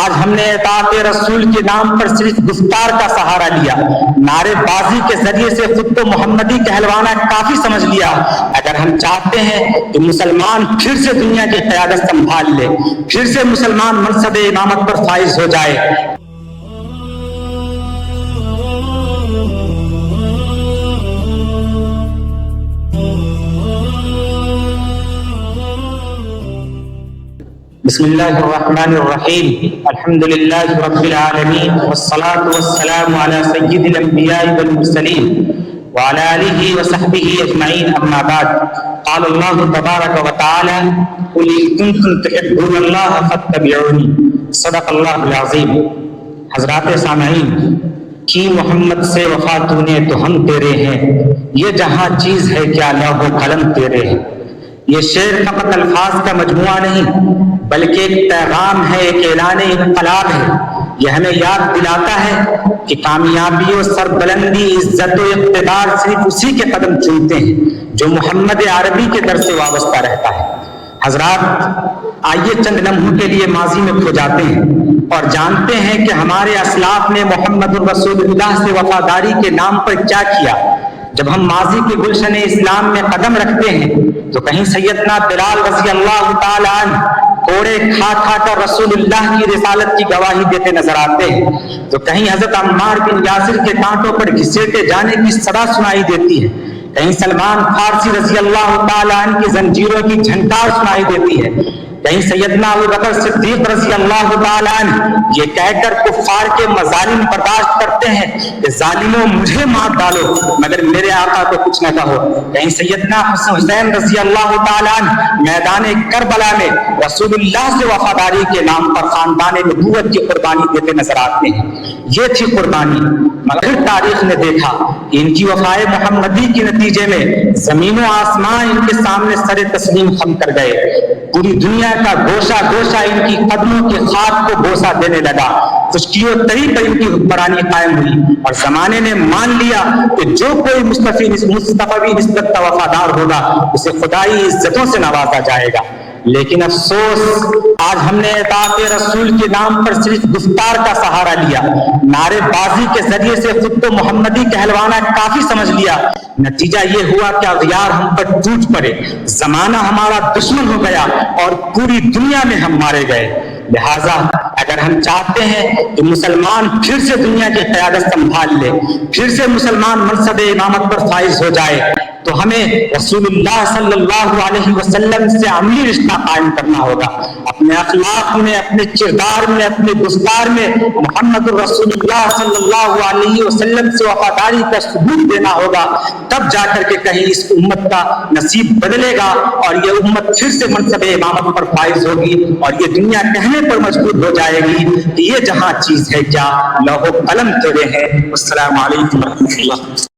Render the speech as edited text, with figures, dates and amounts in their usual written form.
آج ہم نے اطاعت رسول کے نام پر صرف گفتار کا سہارا لیا، نعرے بازی کے ذریعے سے خود کو محمدی کہلوانا کافی سمجھ لیا۔ اگر ہم چاہتے ہیں کہ مسلمان پھر سے دنیا کی قیادت سنبھال لے، پھر سے مسلمان منصب امامت پر فائز ہو جائے، بسم اللہ الرحمن الرحیم، الحمد للہ رب العالمین، والصلاة والسلام علی سید الانبیاء والمرسلین وعلی آلہ وصحبہ اجمعین، اما بعد۔ قال اللہ تبارک وتعالی قل ان کنتم تحبون اللہ فاتبعونی، صدق اللہ العظیم۔ حضرات سامعین، کی محمد سے وفا تو نے تو ہم تیرے ہیں، یہ جہاں چیز ہے کیا لوح و قلم تیرے ہیں۔ یہ شعر فقط الفاظ کا مجموعہ نہیں بلکہ ایک پیغام ہے، ایک اعلان انقلاب ہے۔ یہ ہمیں یاد دلاتا ہے کہ کامیابی و سربلندی، عزت و اقتدار صرف اسی کے قدم چومتے ہیں جو محمد عربی کے در سے وابستہ رہتا ہے۔ حضرات، آئیے چند لمحوں کے لیے ماضی میں کھو جاتے ہیں اور جانتے ہیں کہ ہمارے اسلاف نے محمد رسول اللہ سے وفاداری کے نام پر کیا کیا۔ جب ہم ماضی کے گلشن اسلام میں قدم رکھتے ہیں تو کہیں سیدنا بلال رضی اللہ تعالی عنہ کوڑے کھا کھا کر رسول اللہ کی رسالت کی گواہی دیتے نظر آتے ہیں، تو کہیں حضرت عمار بن یاسر کے کانٹوں پر گھسیٹے جانے کی صدا سنائی دیتی ہے، کہیں سلمان فارسی رضی اللہ تعالی عنہ کی زنجیروں کی جھنکار سنائی دیتی ہے، کہیں سیدنا ابوبکر صدیق رضی اللہ تعالی عنہ یہ کہہ کر کفار کے مظالم برداشت کرتے ہیں کہ ظالموں مجھے مار ڈالو مگر میرے آقا کو کچھ نہ کہو، کہیں سیدنا حسین رضی اللہ تعالی عنہ میدان کربلا میں رسول اللہ سے وفاداری کے نام پر خاندان نبوت کی قربانی دیتے نظر آتے ہیں۔ یہ تھی قربانی، مگر تاریخ نے دیکھا کہ ان کی وفائے محمدی کے نتیجے میں زمین و آسمان ان کے سامنے سر تسلیم خم کر گئے، پوری دنیا کا گوشہ گوشہ ان کی قدموں کے خاک کو بوسہ دینے لگا، خشکی و تری پر ان کی حکمرانی قائم ہوئی اور زمانے نے مان لیا کہ جو کوئی مصطفی نسبت کا وفادار ہوگا اسے خدائی عزتوں سے نوازا جائے گا۔ لیکن افسوس، آج ہم نے اطاعت رسول کے نام پر صرف گفتار کا سہارا لیا، نعرے بازی کے ذریعے سے خود کو محمدی کہلوانا کافی سمجھ لیا۔ نتیجہ یہ ہوا کہ اغیار ہم پر ٹوٹ پڑے، زمانہ ہمارا دشمن ہو گیا اور پوری دنیا میں ہم مارے گئے۔ لہٰذا اگر ہم چاہتے ہیں کہ مسلمان پھر سے دنیا کی قیادت سنبھال لے، پھر سے مسلمان منصب امامت پر فائز ہو جائے، تو ہمیں رسول اللہ صلی اللہ علیہ وسلم سے عملی رشتہ قائم کرنا ہوگا۔ اپنے اخلاق میں، اپنے کردار میں، اپنے گفتار میں محمد رسول اللہ صلی اللہ علیہ وسلم سے وفاداری کا ثبوت دینا ہوگا، تب جا کر کے کہیں اس امت کا نصیب بدلے گا اور یہ امت پھر سے منصب امامت پر فائز ہوگی اور یہ دنیا کہنے پر مجبور ہو جائے گی کہ یہ جہاں چیز ہے کیا لوح و قلم تیرے ہیں۔ السلام علیکم ورحمۃ اللہ۔